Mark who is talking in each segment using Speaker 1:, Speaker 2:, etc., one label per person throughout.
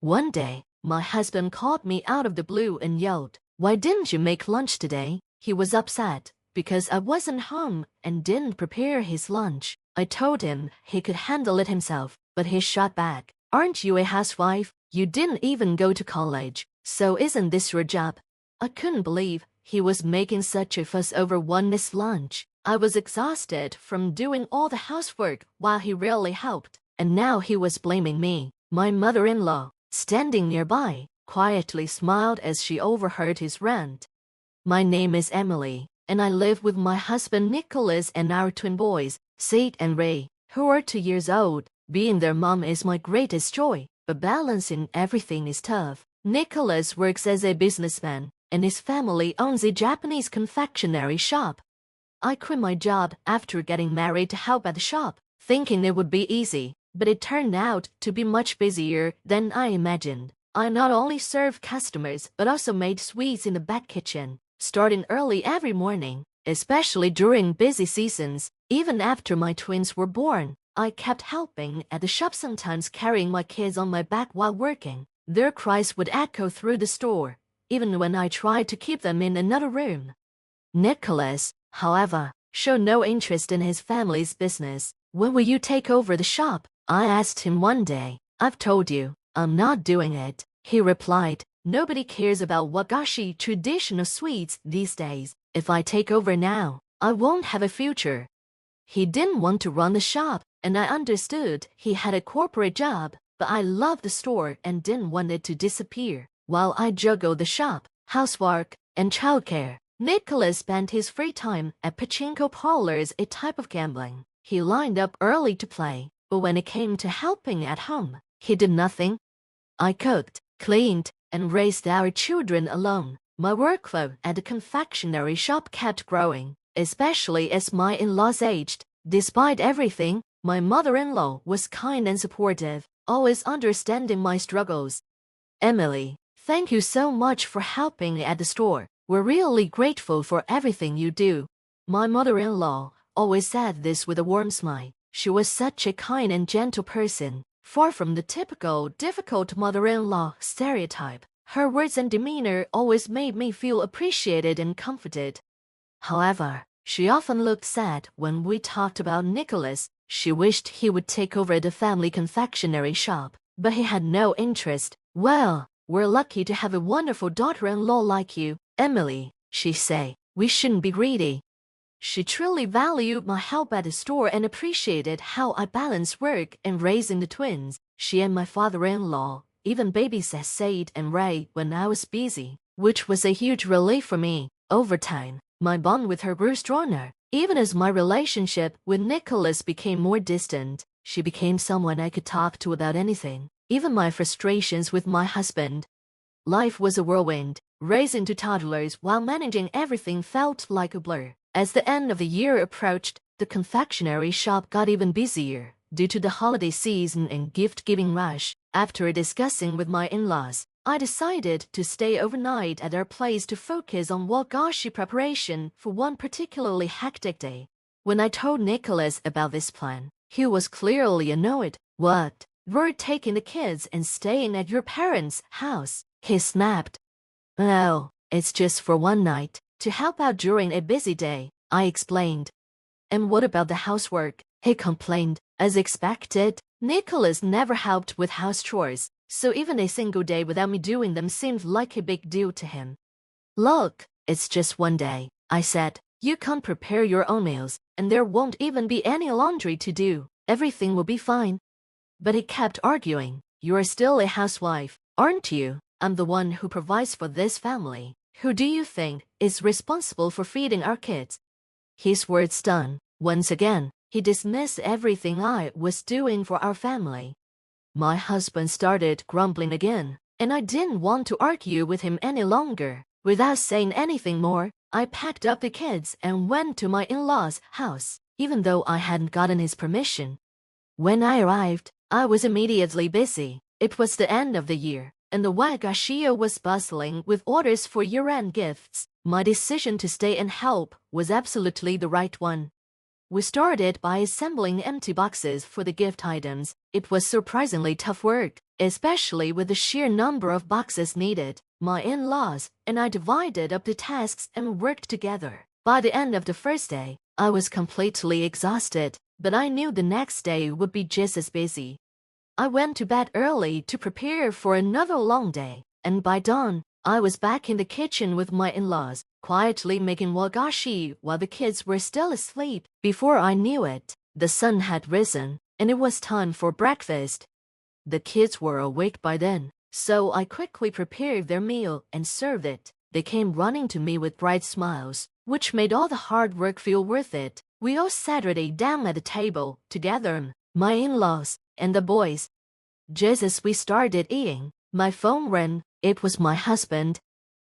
Speaker 1: One day, my husband called me out of the blue and yelled, "Why didn't you make lunch today?" He was upset because I wasn't home and didn't prepare his lunch. I told him he could handle it himself, but he shot back, "Aren't you a housewife? You didn't even go to college, so isn't this your job?" I couldn't believe he was making such a fuss over one missed lunch. I was exhausted from doing all the housework while he rarely helped, and now he was blaming me. My mother-in-law, standing nearby, quietly smiled as she overheard his rant. "My name is Emily, and I live with my husband Nicholas and our twin boys, Sid and Ray, who are 2 years old. Being their mom is my greatest joy, but balancing everything is tough. Nicholas works as a businessman, and his family owns a Japanese confectionery shop. I quit my job after getting married to help at the shop, thinking it would be easy, but it turned out to be much busier than I imagined. I not only served customers but also made sweets in the back kitchen, starting early every morning, especially during busy seasons. Even after my twins were born, I kept helping at the shop, sometimes carrying my kids on my back while working. Their cries would echo through the store, even when I tried to keep them in another room. Nicholas, however, showed no interest in his family's business. "When will you take over the shop?" I asked him one day. "I've told you, I'm not doing it," he replied. "Nobody cares about wagashi traditional sweets these days. If I take over now, I won't have a future." He didn't want to run the shop, and I understood he had a corporate job, but I loved the store and didn't want it to disappear. While I juggled the shop, housework, and childcare, Nicholas spent his free time at pachinko parlors, a type of gambling. He lined up early to play, but when it came to helping at home, he did nothing. I cooked, cleaned, and raised our children alone. My workload at the confectionery shop kept growing, especially as my in-laws aged. Despite everything, my mother-in-law was kind and supportive, always understanding my struggles. "Emily, thank you so much for helping at the store. We're really grateful for everything you do." My mother-in-law always said this with a warm smile. She was such a kind and gentle person, far from the typical difficult mother-in-law stereotype. Her words and demeanor always made me feel appreciated and comforted. However, she often looked sad when we talked about Nicholas. She wished he would take over the family confectionery shop, but he had no interest. "Well, we're lucky to have a wonderful daughter-in-law like you, Emily," she said. "We shouldn't be greedy." She truly valued my help at the store and appreciated how I balanced work and raising the twins. She and my father-in-law even babysat Said and Ray when I was busy, which was a huge relief for me. Over time, my bond with her grew stronger. Even as my relationship with Nicholas became more distant, she became someone I could talk to about anything, even my frustrations with my husband. Life was a whirlwind. Raising two toddlers while managing everything felt like a blur. As the end of the year approached, the confectionery shop got even busier due to the holiday season and gift-giving rush. After discussing with my in-laws, I decided to stay overnight at our place to focus on wagashi preparation for one particularly hectic day. When I told Nicholas about this plan, he was clearly annoyed. "What? We're taking the kids and staying at your parents' house?" he snapped. "No, it's just for one night, to help out during a busy day," I explained. "And what about the housework?" he complained. As expected, Nicholas never helped with house chores, so even a single day without me doing them seemed like a big deal to him. "Look, it's just one day," I said. "You can't prepare your own meals, and there won't even be any laundry to do. Everything will be fine." But he kept arguing. "You're still a housewife, aren't you? I'm the one who provides for this family. Who do you think is responsible for feeding our kids?" His words stung. Once again, he dismissed everything I was doing for our family. My husband started grumbling again, and I didn't want to argue with him any longer. Without saying anything more, I packed up the kids and went to my in-laws' house, even though I hadn't gotten his permission. When I arrived, I was immediately busy. It was the end of the year, and the wagashio was bustling with orders for year-end gifts. My decision to stay and help was absolutely the right one. We started by assembling empty boxes for the gift items. It was surprisingly tough work, especially with the sheer number of boxes needed. My in-laws and I divided up the tasks and worked together. By the end of the first day, I was completely exhausted, but I knew the next day would be just as busy. I went to bed early to prepare for another long day, and by dawn, I was back in the kitchen with my in-laws, quietly making wagashi while the kids were still asleep. Before I knew it, the sun had risen, and it was time for breakfast. The kids were awake by then, so I quickly prepared their meal and served it. They came running to me with bright smiles, which made all the hard work feel worth it. We all sat down at the table, together, my in-laws and the boys. Just as we started eating, my phone rang. It was my husband.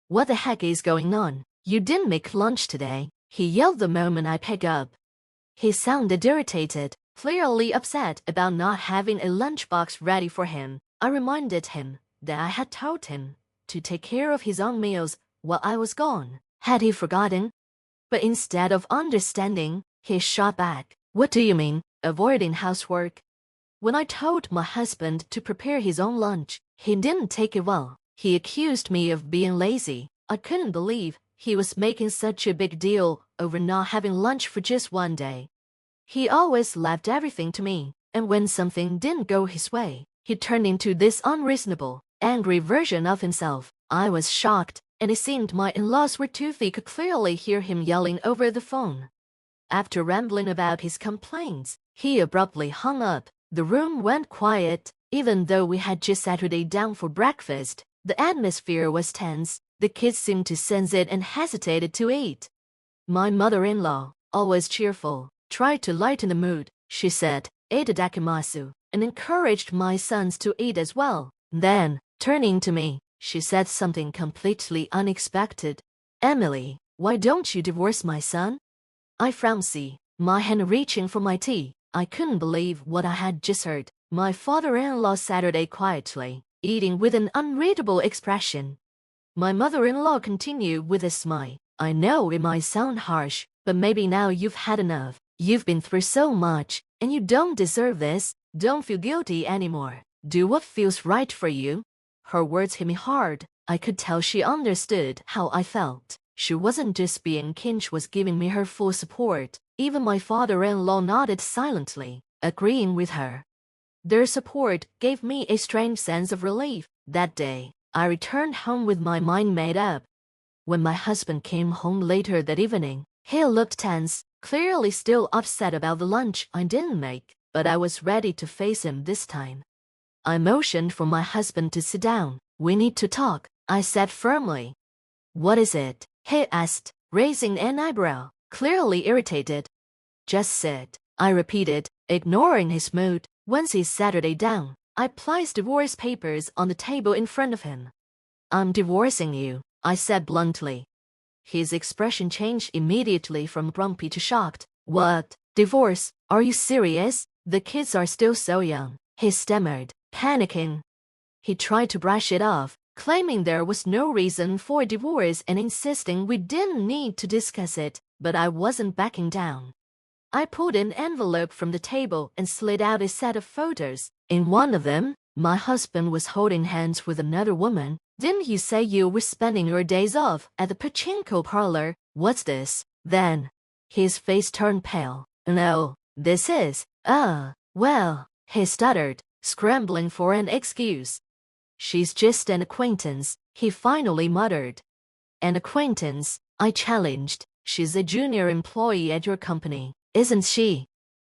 Speaker 1: "What the heck is going on? You didn't make lunch today," he yelled the moment I picked up. He sounded irritated, clearly upset about not having a lunchbox ready for him. I reminded him that I had told him to take care of his own meals while I was gone. Had he forgotten? But instead of understanding, he shot back. "What do you mean, avoiding housework?" When I told my husband to prepare his own lunch, he didn't take it well. He accused me of being lazy. I couldn't believe he was making such a big deal over not having lunch for just one day. He always left everything to me, and when something didn't go his way, he turned into this unreasonable, angry version of himself. I was shocked, and it seemed my in-laws were too. They could clearly hear him yelling over the phone. After rambling about his complaints, he abruptly hung up. The room went quiet, even though we had just sat down for breakfast. The atmosphere was tense. The kids seemed to sense it and hesitated to eat. My mother-in-law, always cheerful, tried to lighten the mood. She said, "Itadakimasu," and encouraged my sons to eat as well. Then, turning to me, she said something completely unexpected. "Emily, why don't you divorce my son?" I frowned, my hand reaching for my tea. I couldn't believe what I had just heard. My father-in-law sat quietly, eating with an unreadable expression. My mother-in-law continued with a smile. "I know it might sound harsh, but maybe now you've had enough. You've been through so much, and you don't deserve this. Don't feel guilty anymore. Do what feels right for you." Her words hit me hard. I could tell she understood how I felt. She wasn't just being kind, she was giving me her full support. Even my father-in-law nodded silently, agreeing with her. Their support gave me a strange sense of relief. That day, I returned home with my mind made up. When my husband came home later that evening, he looked tense, clearly still upset about the lunch I didn't make, but I was ready to face him this time. I motioned for my husband to sit down. "We need to talk," I said firmly. "What is it?" he asked, raising an eyebrow, clearly irritated. "Just sit," I repeated, ignoring his mood. Once he sat down, I placed divorce papers on the table in front of him. "I'm divorcing you," I said bluntly. His expression changed immediately from grumpy to shocked. "What? Divorce? Are you serious? The kids are still so young," he stammered, panicking. He tried to brush it off, claiming there was no reason for a divorce and insisting we didn't need to discuss it, but I wasn't backing down. I pulled an envelope from the table and slid out a set of photos. In one of them, my husband was holding hands with another woman. "Didn't you say you were spending your days off at the pachinko parlor? What's this?" Then, his face turned pale. "No, this is, well," he stuttered, scrambling for an excuse. "She's just an acquaintance," he finally muttered. "An acquaintance?" I challenged. "She's a junior employee at your company, isn't she?"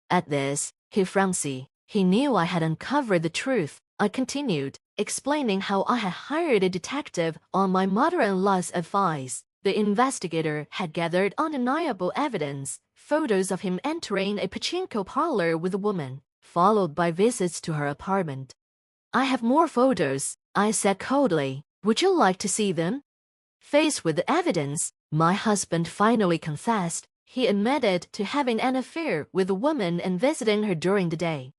Speaker 1: At this, he frowned. He knew I had uncovered the truth. I continued, explaining how I had hired a detective on my mother-in-law's advice. The investigator had gathered undeniable evidence, photos of him entering a pachinko parlor with a woman, followed by visits to her apartment. "I have more photos," I said coldly. "Would you like to see them?" Faced with the evidence, my husband finally confessed. He admitted to having an affair with a woman and visiting her during the day.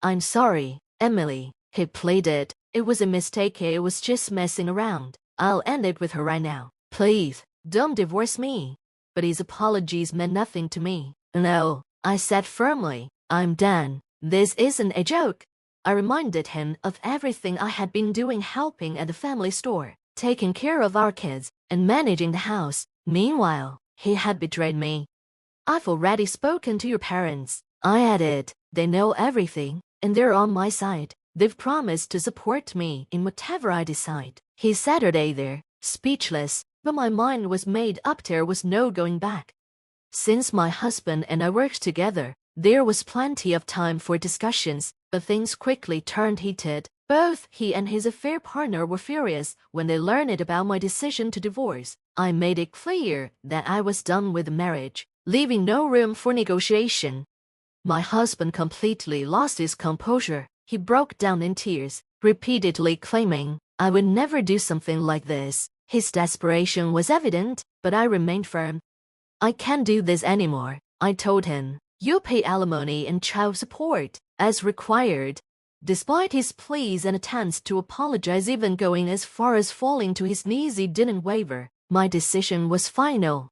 Speaker 1: "I'm sorry, Emily," he pleaded. "It was a mistake. I was just messing around. I'll end it with her right now. Please, don't divorce me." But his apologies meant nothing to me. "No, I said firmly. I'm done. This isn't a joke. I reminded him of everything I had been doing, helping at the family store, taking care of our kids, and managing the house. Meanwhile, he had betrayed me. I've already spoken to your parents, I added. They know everything, and they're on my side. They've promised to support me in whatever I decide. He Saturday there, speechless, but my mind was made up. There was no going back. Since my husband and I worked together, there was plenty of time for discussions, but things quickly turned heated. Both he and his affair partner were furious when they learned about my decision to divorce. I made it clear that I was done with the marriage, leaving no room for negotiation. My husband completely lost his composure. He broke down in tears, repeatedly claiming, I would never do something like this. His desperation was evident, but I remained firm. I can't do this anymore, I told him. You pay alimony and child support, as required. Despite his pleas and attempts to apologize, even going as far as falling to his knees, he didn't waver. My decision was final.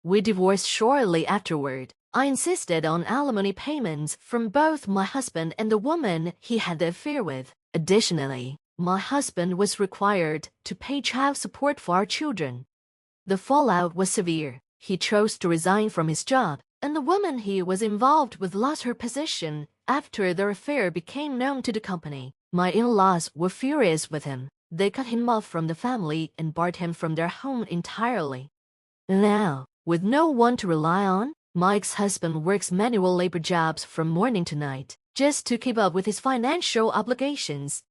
Speaker 1: We divorced shortly afterward. I insisted on alimony payments from both my husband and the woman he had the affair with. Additionally, my husband was required to pay child support for our children. The fallout was severe. He chose to resign from his job, and the woman he was involved with lost her position after their affair became known to the company. My in-laws were furious with him. They cut him off from the family and barred him from their home entirely. Now, with no one to rely on, my ex-husband works manual labor jobs from morning to night, just to keep up with his financial obligations.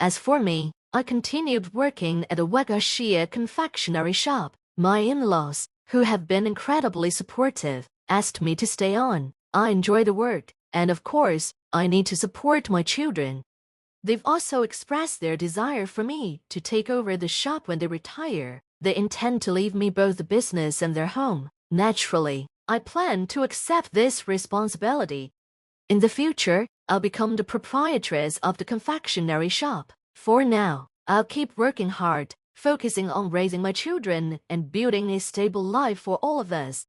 Speaker 1: As for me, I continued working at a Wagashia confectionery shop. My in-laws, who have been incredibly supportive, asked me to stay on. I enjoy the work, and of course, I need to support my children. They've also expressed their desire for me to take over the shop when they retire. They intend to leave me both the business and their home. Naturally, I plan to accept this responsibility. In the future, I'll become the proprietress of the confectionery shop. For now, I'll keep working hard, focusing on raising my children and building a stable life for all of us.